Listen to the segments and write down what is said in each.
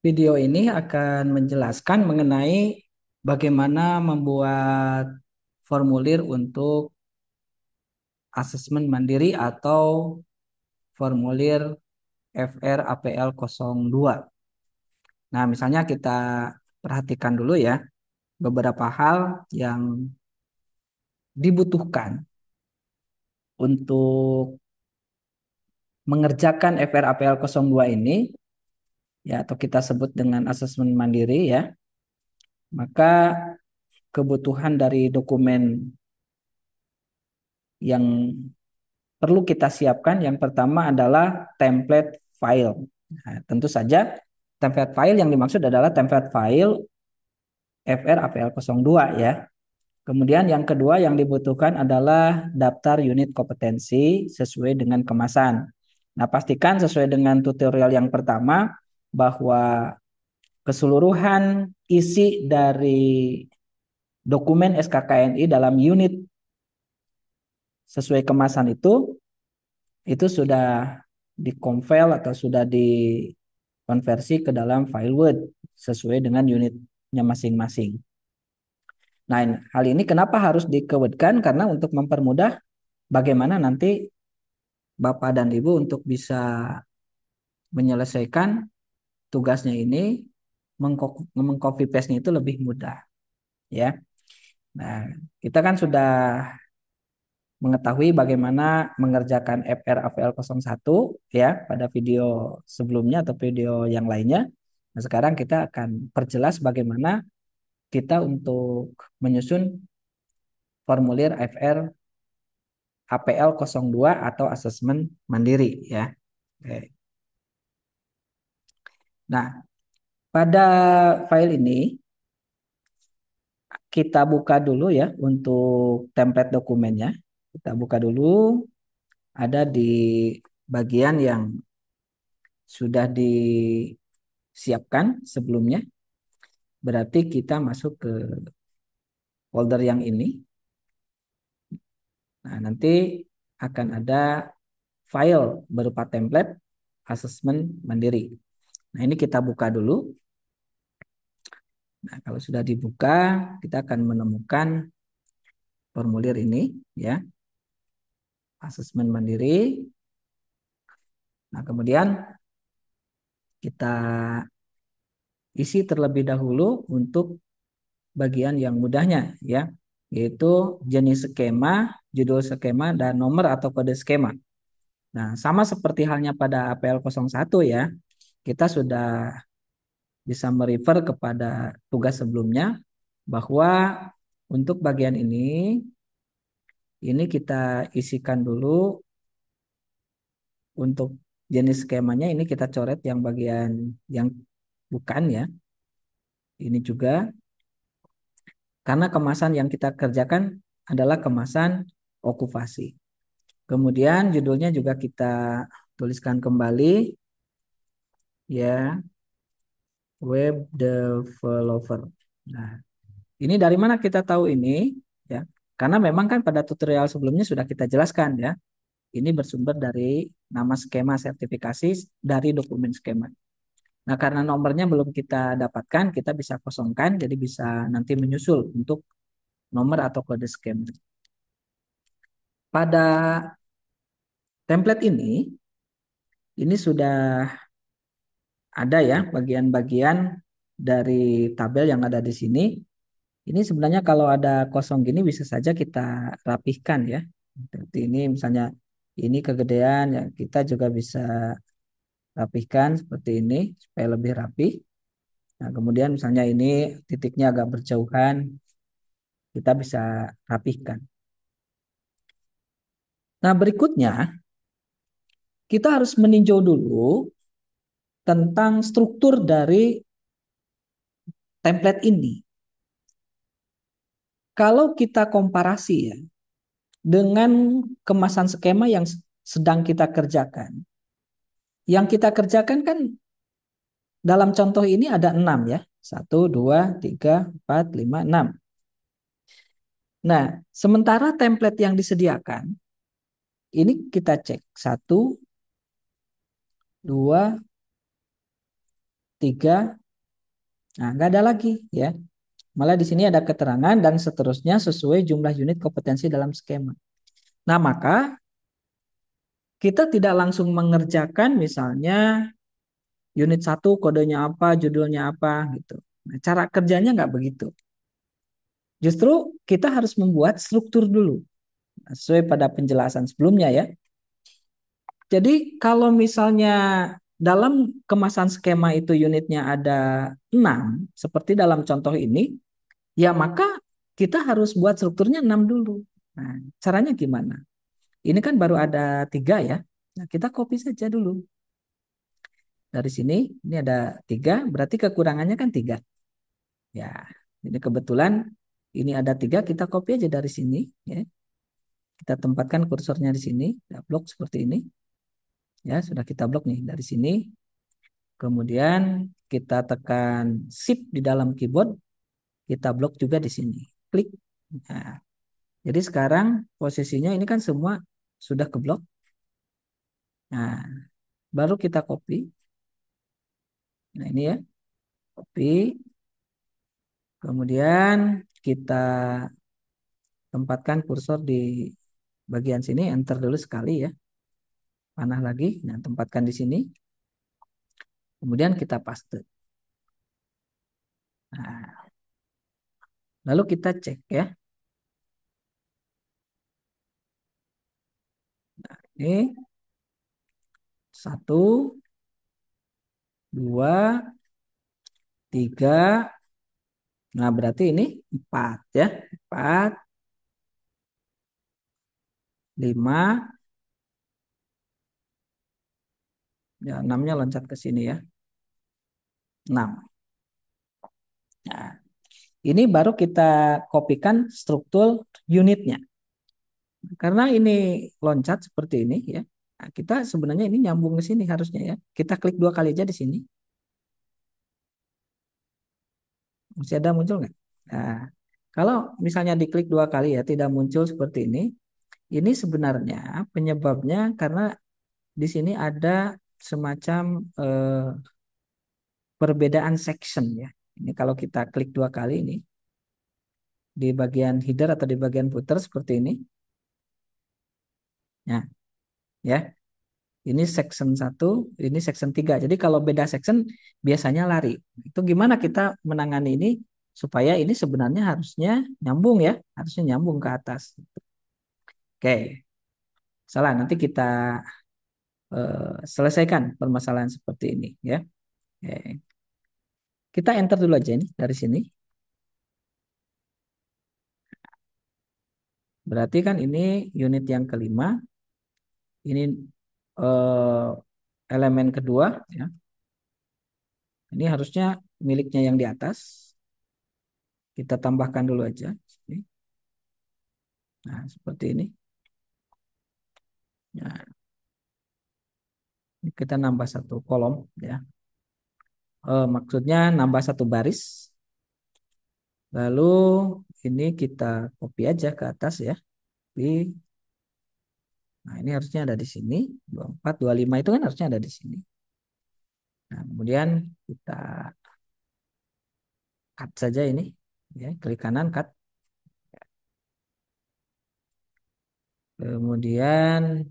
Video ini akan menjelaskan mengenai bagaimana membuat formulir untuk asesmen mandiri atau formulir FR APL 02. Nah, misalnya kita perhatikan dulu ya beberapa hal yang dibutuhkan untuk mengerjakan FR APL 02 ini ya atau kita sebut dengan asesmen mandiri ya. Maka kebutuhan dari dokumen yang perlu kita siapkan yang pertama adalah template file. Nah, tentu saja template file yang dimaksud adalah template file FR APL 02 ya. Kemudian yang kedua yang dibutuhkan adalah daftar unit kompetensi sesuai dengan kemasan. Nah, pastikan sesuai dengan tutorial yang pertama bahwa keseluruhan isi dari dokumen SKKNI dalam unit sesuai kemasan itu sudah di-compile atau sudah dikonversi ke dalam file Word sesuai dengan unitnya masing-masing. Nah, hal ini kenapa harus dikewedkan? Karena untuk mempermudah bagaimana nanti Bapak dan Ibu untuk bisa menyelesaikan tugasnya ini, mengcopy paste-nya itu lebih mudah, ya. Nah, kita kan sudah mengetahui bagaimana mengerjakan FR AVL 01 ya pada video sebelumnya atau video yang lainnya. Nah, sekarang kita akan perjelas bagaimana kita untuk menyusun formulir FR APL 02 atau asesmen mandiri ya. Oke. Nah, pada file ini kita buka dulu ya untuk template dokumennya. Kita buka dulu ada di bagian yang sudah disiapkan sebelumnya. Berarti kita masuk ke folder yang ini. Nah, nanti akan ada file berupa template asesmen mandiri. Nah, ini kita buka dulu. Nah, kalau sudah dibuka, kita akan menemukan formulir ini ya, asesmen mandiri. Nah, kemudian kita isi terlebih dahulu untuk bagian yang mudahnya ya, yaitu jenis skema, judul skema, dan nomor atau kode skema. Nah, sama seperti halnya pada APL 01 ya, kita sudah bisa merefer kepada tugas sebelumnya bahwa untuk bagian ini kita isikan dulu untuk jenis skemanya ini kita coret yang bagian yang bukan ya. Ini juga karena kemasan yang kita kerjakan adalah kemasan okupasi. Kemudian judulnya juga kita tuliskan kembali ya, web developer. Nah, ini dari mana kita tahu ini ya? Karena memang kan pada tutorial sebelumnya sudah kita jelaskan ya. Ini bersumber dari nama skema sertifikasi dari dokumen skema. Nah, karena nomornya belum kita dapatkan, kita bisa kosongkan, jadi bisa nanti menyusul untuk nomor atau kode skema. Pada template ini sudah ada ya bagian-bagian dari tabel yang ada di sini. Ini sebenarnya kalau ada kosong gini bisa saja kita rapihkan ya. Seperti ini misalnya ini kegedean ya kita juga bisa rapihkan seperti ini supaya lebih rapi. Nah, kemudian misalnya ini titiknya agak berjauhan, kita bisa rapihkan. Nah, berikutnya kita harus meninjau dulu tentang struktur dari template ini. Kalau kita komparasi ya dengan kemasan skema yang sedang kita kerjakan. Yang kita kerjakan kan dalam contoh ini ada 6 ya. 1, 2, 3, 4, 5, 6. Nah, sementara template yang disediakan, ini kita cek. 1, 2, 3, nah nggak ada lagi ya. Malah di sini ada keterangan dan seterusnya sesuai jumlah unit kompetensi dalam skema. Nah, maka kita tidak langsung mengerjakan misalnya unit satu kodenya apa, judulnya apa gitu. Nah, cara kerjanya nggak begitu. Justru kita harus membuat struktur dulu sesuai pada penjelasan sebelumnya ya. Jadi kalau misalnya dalam kemasan skema itu unitnya ada 6 seperti dalam contoh ini, ya maka kita harus buat strukturnya 6 dulu. Nah, caranya gimana? Ini kan baru ada 3 ya. Nah, kita copy saja dulu. Dari sini, ini ada 3, berarti kekurangannya kan 3. Ya, ini kebetulan ini ada 3, kita copy aja dari sini. Ya. Kita tempatkan kursornya di sini, ya, blok seperti ini. Ya, sudah kita blok nih dari sini. Kemudian kita tekan Shift di dalam keyboard, kita blok juga di sini. Klik. Nah, jadi sekarang posisinya ini kan semua sudah keblok. Nah, baru kita copy. Nah, ini ya, copy. Kemudian kita tempatkan kursor di bagian sini, enter dulu sekali ya. Panah lagi, nah tempatkan di sini. Kemudian kita paste. Nah, lalu kita cek ya. Ini 1, 2, 3. Nah, berarti ini 4 ya. 4, 5, ya 6-nya loncat ke sini ya. 6. Nah, ini baru kita kopikan struktur unitnya. Karena ini loncat seperti ini ya. Nah, kita sebenarnya ini nyambung ke sini harusnya ya. Kita klik 2 kali aja di sini. Masih ada muncul nggak? Nah, kalau misalnya diklik 2 kali ya tidak muncul seperti ini sebenarnya penyebabnya karena di sini ada semacam perbedaan section ya. Ini kalau kita klik 2 kali ini di bagian header atau di bagian footer seperti ini. Nah, ya. Ini section 1, ini section 3. Jadi kalau beda section biasanya lari. Itu gimana kita menangani ini supaya ini sebenarnya harusnya nyambung ya, harusnya nyambung ke atas. Oke, salah nanti kita selesaikan permasalahan seperti ini ya. Oke. Kita enter dulu aja ini dari sini. Berarti kan ini unit yang kelima, ini eh, elemen kedua ya. Ini harusnya miliknya yang di atas. Kita tambahkan dulu aja. Nah, seperti ini. Nah, kita nambah satu kolom ya. Maksudnya nambah satu baris. Lalu ini kita copy aja ke atas ya. Di, nah ini harusnya ada di sini. 24, 25 itu kan harusnya ada di sini. Nah, kemudian kita cut saja ini. Ya, klik kanan cut. Kemudian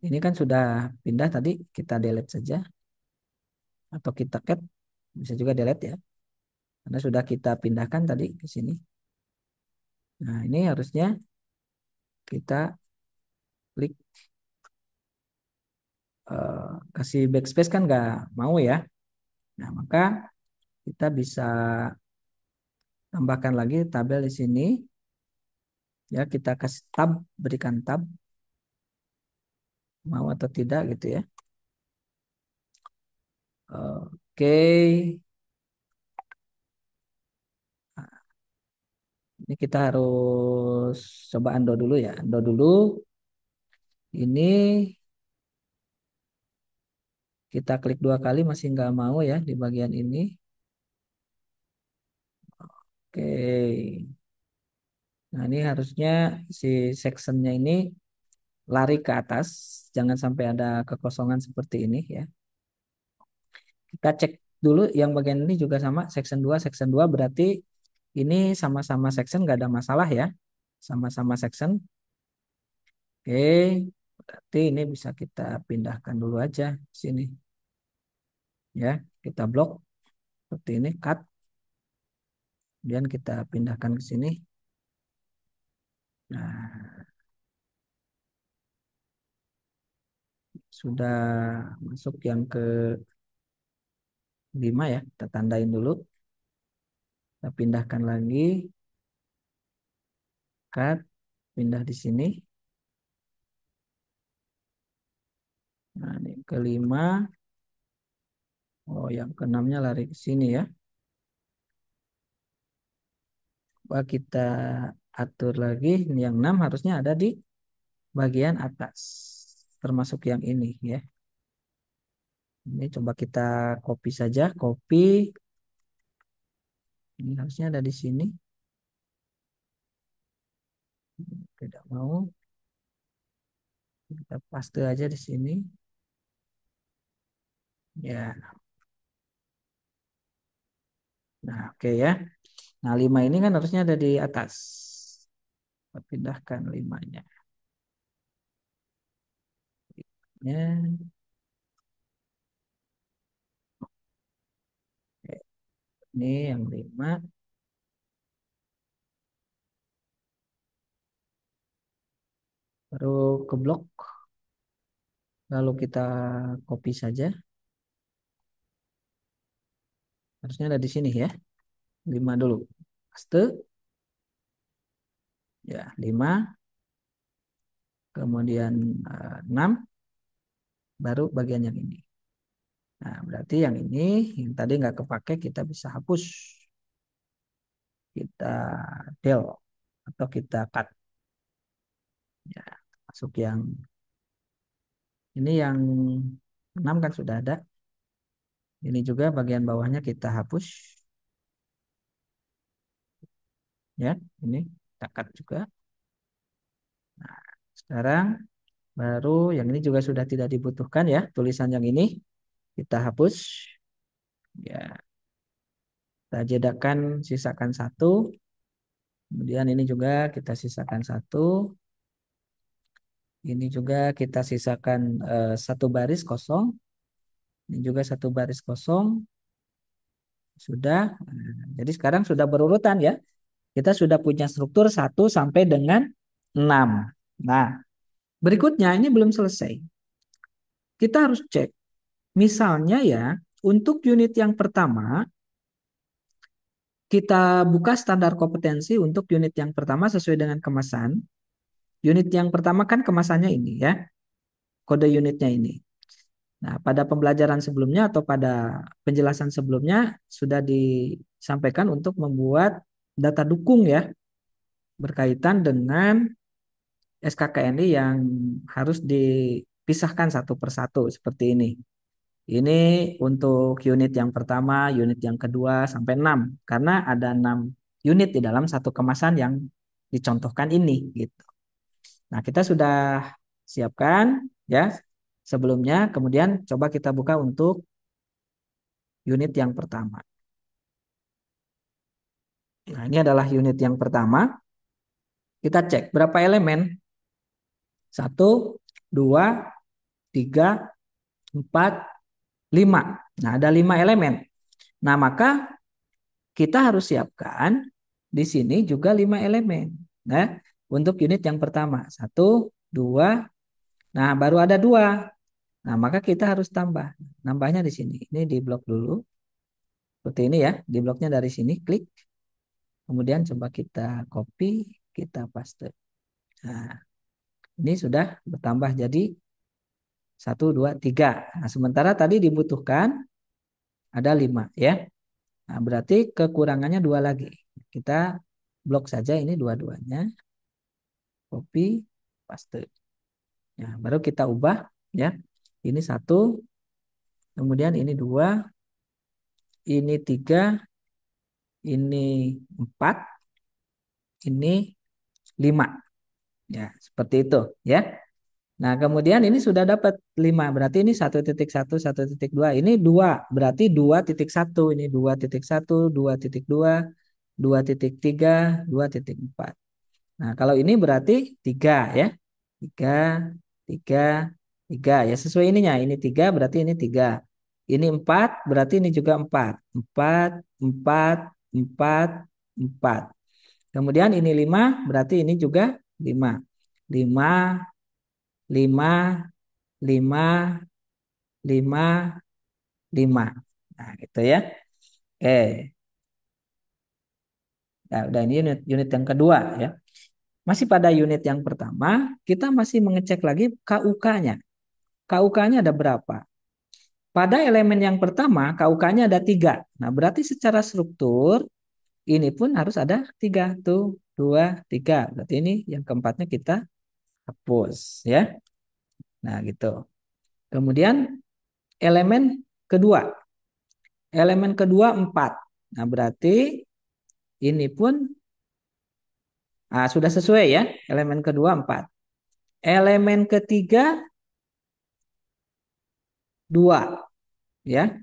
ini kan sudah pindah tadi. Kita delete saja. Atau kita cat. Bisa juga delete ya. Karena sudah kita pindahkan tadi ke sini. Nah, ini harusnya kita klik kasih backspace kan nggak mau ya. Nah, maka kita bisa tambahkan lagi tabel di sini. Ya, kita kasih tab, berikan tab, mau atau tidak gitu ya. Oke. Nah, ini kita harus coba undo dulu ya. Undo dulu. Ini kita klik 2 kali masih nggak mau ya di bagian ini. Oke. Nah, ini harusnya si sectionnya ini lari ke atas. Jangan sampai ada kekosongan seperti ini ya. Kita cek dulu yang bagian ini juga sama section 2 section 2 berarti ini sama-sama section nggak ada masalah ya. Sama-sama section. Oke, berarti ini bisa kita pindahkan dulu aja sini ya. Kita blok seperti ini, cut. Kemudian kita pindahkan ke sini. Nah, sudah masuk yang ke 5 ya. Kita tandain dulu. Kita pindahkan lagi, cut, pindah di sini. Nah, ini kelima. Oh, yang keenamnya lari ke sini ya. Coba kita atur lagi. Ini yang 6 harusnya ada di bagian atas. Termasuk yang ini ya. Ini coba kita copy saja. Copy. Ini harusnya ada di sini. Tidak mau. Kita paste aja di sini. Ya. Nah, oke ya. Nah, 5 ini kan harusnya ada di atas. Kita pindahkan 5-nya. Ya. Oke. Ini yang 5. Baru ke blok. Lalu kita copy saja. Harusnya ada di sini ya. 5 dulu. Paste. Ya, 5. Kemudian 6. Baru bagian yang ini. Nah, berarti yang ini, yang tadi nggak kepake, kita bisa hapus. Kita del atau kita cut. Ya, masuk yang ini yang 6 kan sudah ada. Ini juga bagian bawahnya kita hapus. Ya, ini kita cut juga. Nah, sekarang baru yang ini juga sudah tidak dibutuhkan ya. Tulisan yang ini kita hapus. Ya, kita jedakan, sisakan satu. Kemudian ini juga kita sisakan satu. Ini juga kita sisakan satu baris kosong. Ini juga satu baris kosong. Sudah. Nah, jadi sekarang sudah berurutan ya. Kita sudah punya struktur 1 sampai dengan 6. Nah, berikutnya ini belum selesai. Kita harus cek. Misalnya ya, untuk unit yang pertama, kita buka standar kompetensi untuk unit yang pertama sesuai dengan kemasan. Unit yang pertama kan kemasannya ini ya, kode unitnya ini. Nah, pada pembelajaran sebelumnya atau pada penjelasan sebelumnya sudah disampaikan untuk membuat data dukung ya, berkaitan dengan SKKNI yang harus dipisahkan satu persatu seperti ini. Ini untuk unit yang pertama, unit yang kedua sampai 6 karena ada 6 unit di dalam satu kemasan yang dicontohkan ini gitu. Nah, kita sudah siapkan ya sebelumnya, kemudian coba kita buka untuk unit yang pertama. Nah, ini adalah unit yang pertama. Kita cek berapa elemen? 1, 2, 3, 4, 5. Nah, ada 5 elemen. Nah, maka kita harus siapkan di sini juga 5 elemen. Nah, untuk unit yang pertama. 1, 2. Nah, baru ada 2. Nah, maka kita harus tambah. Nambahnya di sini. Ini di blok dulu. Seperti ini ya. Di bloknya dari sini. Klik. Kemudian coba kita copy. Kita paste. Nah, ini sudah bertambah jadi 1, 2, 3. Nah, sementara tadi dibutuhkan ada 5 ya. Nah, berarti kekurangannya 2 lagi. Kita blok saja ini dua-duanya. Copy, paste. Ya, baru kita ubah ya. Ini 1, kemudian ini 2, ini 3, ini 4, ini 5. Ya, seperti itu ya. Nah, kemudian ini sudah dapat 5. Berarti ini 1.1, 1.2. Ini 2. Berarti 2.1. Ini 2.1, 2.2, 2.3, 2.4. Nah, kalau ini berarti 3 ya. 3, 3, 3. Ya, sesuai ininya. Ini 3 berarti ini 3. Ini 4 berarti ini juga 4. 4, 4, 4, 4. Kemudian ini 5 berarti ini juga 5. 5, 5, 5, 5, 5. Nah, gitu ya. Oke. Nah, udah ini unit unit yang kedua ya. Masih pada unit yang pertama, kita masih mengecek lagi KUK-nya. KUK-nya ada berapa? Pada elemen yang pertama, KUK-nya ada 3. Nah, berarti secara struktur, ini pun harus ada 3. Tuh, 2, 3. Berarti ini yang keempatnya kita hapus. Ya. Nah, gitu. Kemudian elemen kedua. Elemen kedua 4. Nah, berarti ini pun sudah sesuai ya. Elemen kedua 4. Elemen ketiga 2. Ya.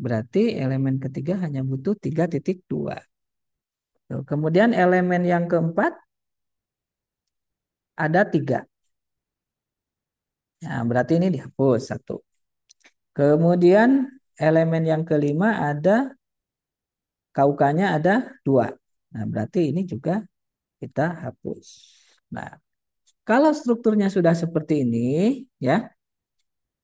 Berarti elemen ketiga hanya butuh 3.2. Tuh, kemudian elemen yang keempat ada 3. Nah, berarti ini dihapus 1. Kemudian elemen yang kelima ada KUK-nya ada 2. Nah, berarti ini juga kita hapus. Nah, kalau strukturnya sudah seperti ini, ya,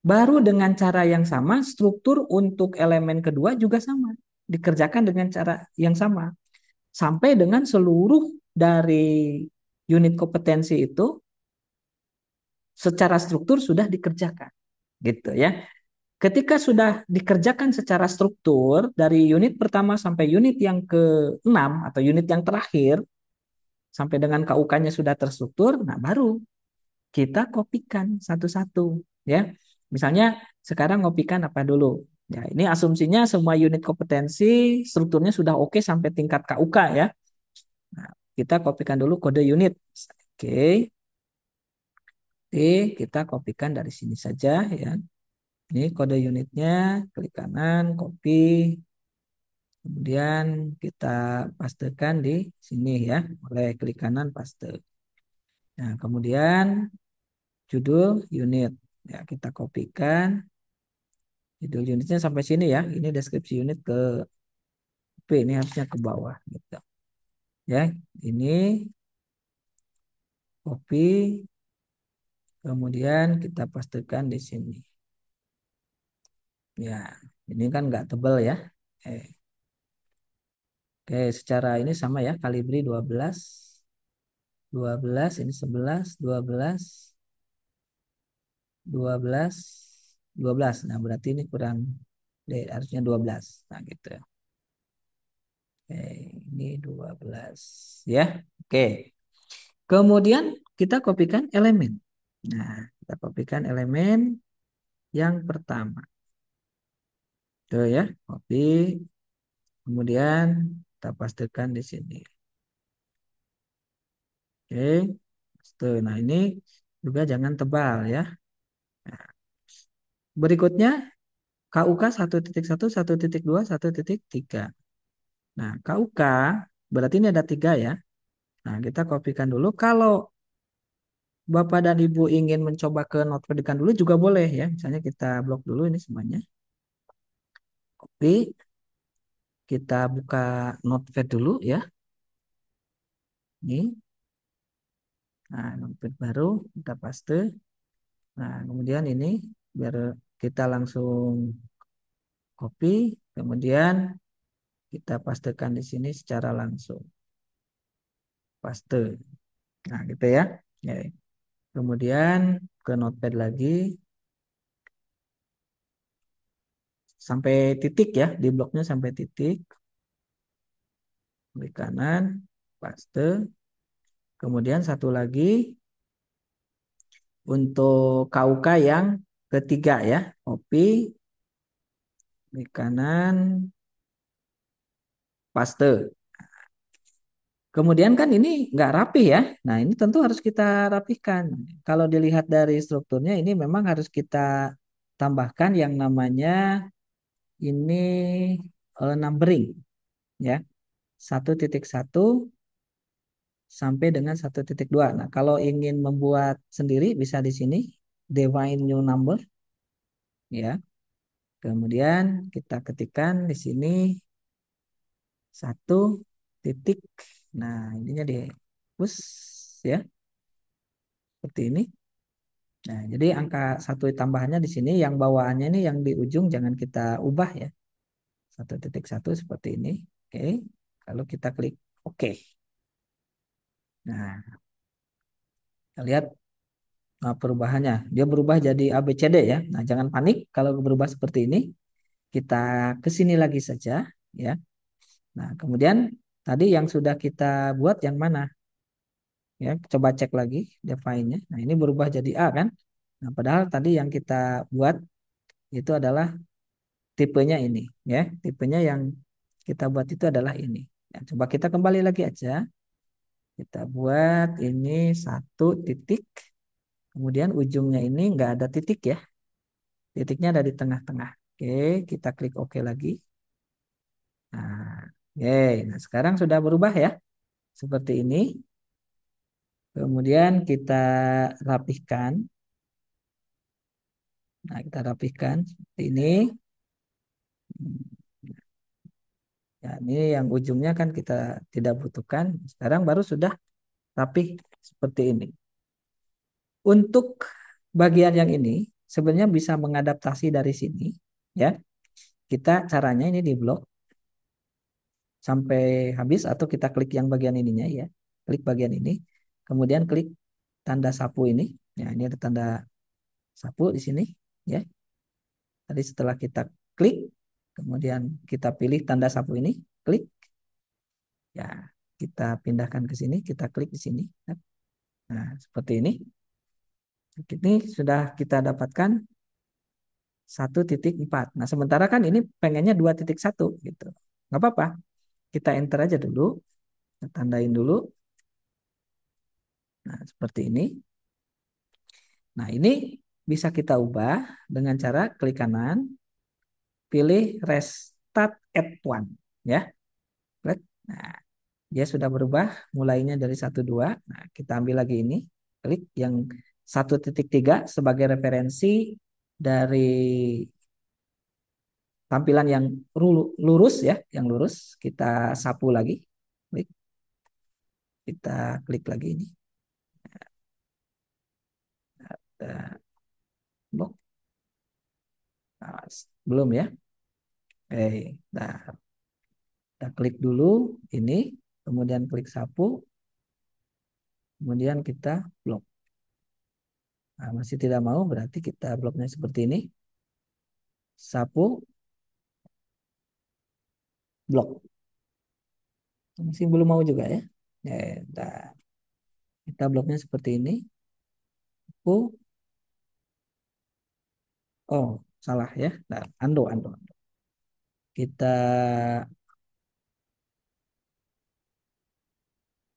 baru dengan cara yang sama, struktur untuk elemen kedua juga sama. Dikerjakan dengan cara yang sama. Sampai dengan seluruh dari unit kompetensi itu secara struktur sudah dikerjakan. Gitu ya. Ketika sudah dikerjakan secara struktur dari unit pertama sampai unit yang ke-6 atau unit yang terakhir sampai dengan KUK-nya sudah terstruktur, nah baru kita kopikan satu-satu ya. Misalnya sekarang kopikan apa dulu? Ya, ini asumsinya semua unit kompetensi strukturnya sudah oke sampai tingkat KUK ya. Nah, kita kopikan dulu kode unit. Oke. Oke, kita kopikan dari sini saja ya. Ini kode unitnya, klik kanan, copy, kemudian kita pastekan di sini ya, oleh klik kanan paste. Nah, kemudian judul unit, ya kita kopikan judul unitnya sampai sini ya. Ini deskripsi unit ke P, ini harusnya ke bawah gitu. Ya, ini copy, kemudian kita pastekan di sini. Ya, ini kan nggak tebal ya. Eh, Oke, secara ini sama ya, kalibri 12, 12, ini 11, 12, 12, 12. Nah, berarti ini kurang harusnya 12. Nah, gitu. Oke, ini 12 ya. Oke. Kemudian kita kopikan elemen. Nah, kita kopikan elemen yang pertama. Tuh ya, copy. Kemudian kita pastekan di sini. Oke. Tuh, nah ini juga jangan tebal ya. Nah, berikutnya KUK 1.1, 1.2, 1.3. Nah, KUK berarti ini ada 3 ya. Nah, kita kopikan dulu. Kalau Bapak dan Ibu ingin mencoba ke Notepad dulu juga boleh ya. Misalnya kita blok dulu ini semuanya. Copy. Kita buka Notepad dulu ya. Ini. Nah, Notepad baru kita paste. Nah, kemudian ini biar kita langsung copy. Kemudian kita pastekan di sini secara langsung. Paste. Nah, gitu ya. Ya. Kemudian ke Notepad lagi sampai titik ya, di bloknya sampai titik. Klik kanan, paste. Kemudian satu lagi untuk KUK yang ketiga ya, copy, klik kanan, paste. Kemudian kan ini nggak rapi ya. Nah, ini tentu harus kita rapihkan. Kalau dilihat dari strukturnya ini memang harus kita tambahkan yang namanya ini numbering ya. 1.1 sampai dengan 1.2. Nah, kalau ingin membuat sendiri bisa di sini define new number ya. Kemudian kita ketikkan di sini 1 titik. Nah, ininya dihapus ya, seperti ini. Nah, jadi angka satu tambahannya di sini, yang bawaannya ini yang di ujung jangan kita ubah ya. 1.1 seperti ini. Oke. Lalu kita klik oke. Nah, kita lihat perubahannya. Dia berubah jadi ABCD ya. Nah, jangan panik kalau berubah seperti ini. Kita ke sini lagi saja ya. Nah, kemudian tadi yang sudah kita buat yang mana? Ya, coba cek lagi define-nya. Nah, ini berubah jadi A kan? Nah, padahal tadi yang kita buat itu adalah tipenya ini ya. Tipenya yang kita buat itu adalah ini. Ya, coba kita kembali lagi aja. Kita buat ini 1 titik. Kemudian ujungnya ini nggak ada titik ya. Titiknya ada di tengah-tengah. Oke, kita klik OK lagi. Nah, oke. Nah, sekarang sudah berubah ya. Seperti ini. Kemudian kita rapihkan. Nah, kita rapihkan seperti ini. Ya, ini yang ujungnya kan kita tidak butuhkan. Sekarang baru sudah rapih seperti ini. Untuk bagian yang ini sebenarnya bisa mengadaptasi dari sini ya. Kita caranya ini di blok sampai habis atau kita klik yang bagian ininya ya. Klik bagian ini. Kemudian klik tanda sapu ini. Ya, ini ada tanda sapu di sini ya. Tadi setelah kita klik kemudian kita pilih tanda sapu ini, klik. Ya, kita pindahkan ke sini, kita klik di sini. Nah, seperti ini. Ini sudah kita dapatkan 1.4. Nah, sementara kan ini pengennya 2.1 gitu. Nggak apa-apa. Kita enter aja dulu. Kita tandain dulu. Nah, seperti ini. Nah, ini bisa kita ubah dengan cara klik kanan, pilih restart at one. Ya. Klik. Nah, dia sudah berubah mulainya dari 1.2. Nah, kita ambil lagi ini. Klik yang 1.3 sebagai referensi dari tampilan yang lurus ya, yang lurus. Kita sapu lagi. Klik. Kita klik lagi ini. Kita blok. Nah, belum ya. Nah, kita klik dulu ini, kemudian klik sapu, kemudian kita blok. Nah, masih tidak mau, berarti kita bloknya seperti ini. Sapu, blok. Masih belum mau juga ya. Nah, kita bloknya seperti ini. Sapu. Oh, salah ya. Nah, undo, undo. Kita,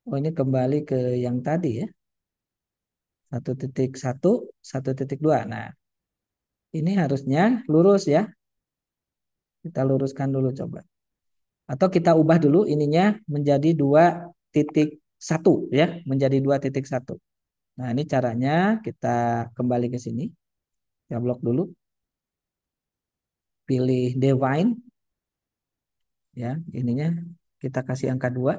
oh ini kembali ke yang tadi ya. 1.1, 1.2. Nah, ini harusnya lurus ya. Kita luruskan dulu coba. Atau kita ubah dulu ininya menjadi 2.1 ya, menjadi 2.1. Nah, ini caranya kita kembali ke sini. Ya blok dulu. Pilih define ya, ininya kita kasih angka 2.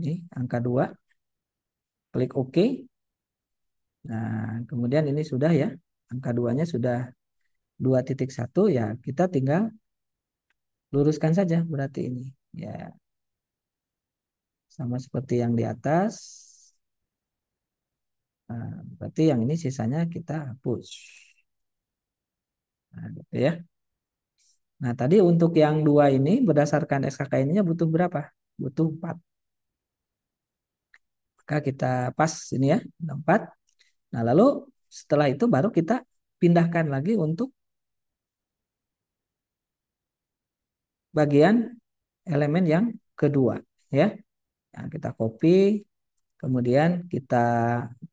Ini angka 2. Klik OK. Nah, kemudian ini sudah ya. Angka 2-nya sudah 2.1 ya, kita tinggal luruskan saja berarti ini. Ya, sama seperti yang di atas. Nah, berarti yang ini sisanya kita hapus. Nah, gitu ya. Nah, tadi untuk yang 2 ini berdasarkan SKKN-nya butuh berapa? Butuh 4. Maka kita pas ini ya, 4. Nah, lalu setelah itu baru kita pindahkan lagi untuk bagian elemen yang kedua, ya. Ya, kita copy, kemudian kita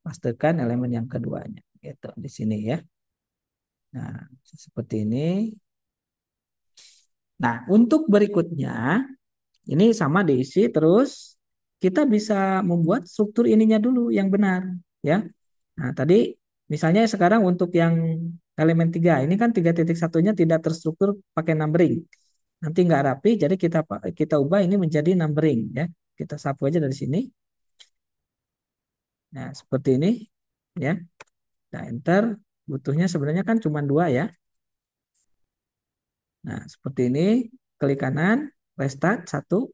pastekan elemen yang keduanya. Gitu, di sini ya. Nah, seperti ini. Nah, untuk berikutnya, ini sama diisi terus kita bisa membuat struktur ininya dulu yang benar ya. Nah, tadi misalnya sekarang untuk yang elemen 3 ini kan 3.1-nya tidak terstruktur pakai numbering. Nanti nggak rapi, jadi kita ubah ini menjadi numbering ya. Kita sapu aja dari sini. Nah, seperti ini ya. Nah, enter. Butuhnya sebenarnya kan cuma 2 ya. Nah, seperti ini. Klik kanan, restart 1.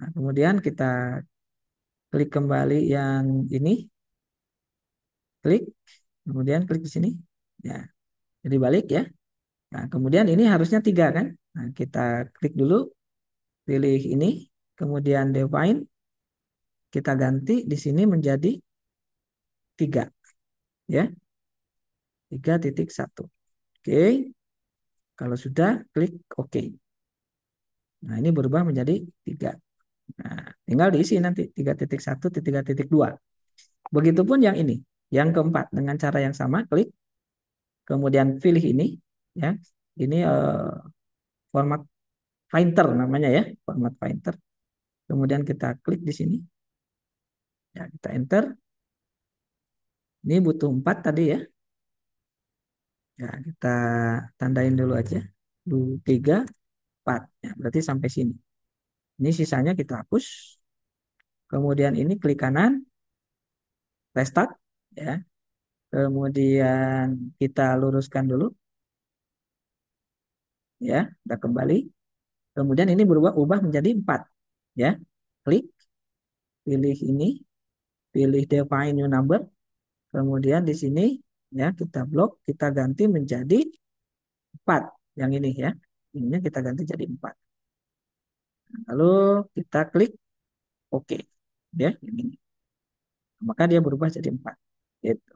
Nah, kemudian kita klik kembali yang ini, klik, kemudian klik di sini. Ya, jadi balik ya. Nah, kemudian ini harusnya 3 kan? Nah, kita klik dulu, pilih ini, kemudian define, kita ganti di sini menjadi 3 ya, 3.1. Oke, kalau sudah klik OK. Nah, ini berubah menjadi 3. Nah, tinggal diisi nanti 3.1, 3.2. Begitupun yang ini, yang keempat dengan cara yang sama, klik, kemudian pilih ini ya. Ini format Painter namanya ya, format Painter. Kemudian kita klik di sini. Ya, kita enter. Ini butuh 4 tadi ya. Ya, kita tandain dulu aja. 2, 3, 4. Ya, berarti sampai sini. Ini sisanya kita hapus. Kemudian ini klik kanan, restart ya. Kemudian kita luruskan dulu ya, udah kembali. Kemudian ini ubah menjadi 4 ya. Klik, pilih ini, pilih define new number. Kemudian di sini ya kita blok, kita ganti menjadi 4 yang ini ya. Ininya kita ganti jadi 4. Lalu kita klik OK. Ya, ini. Maka dia berubah jadi 4. Gitu.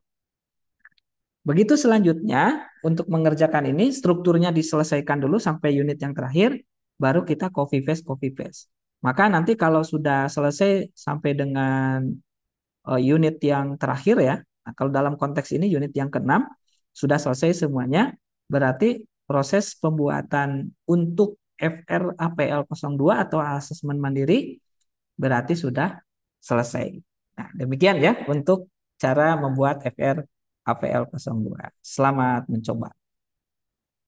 Begitu selanjutnya, untuk mengerjakan ini, strukturnya diselesaikan dulu sampai unit yang terakhir, baru kita copy paste. Maka nanti kalau sudah selesai sampai dengan unit yang terakhir ya, nah, kalau dalam konteks ini unit yang ke-6, sudah selesai semuanya, berarti proses pembuatan untuk FRAPL02 atau asesmen mandiri berarti sudah selesai. Nah, demikian ya untuk cara membuat FR APL02. Selamat mencoba.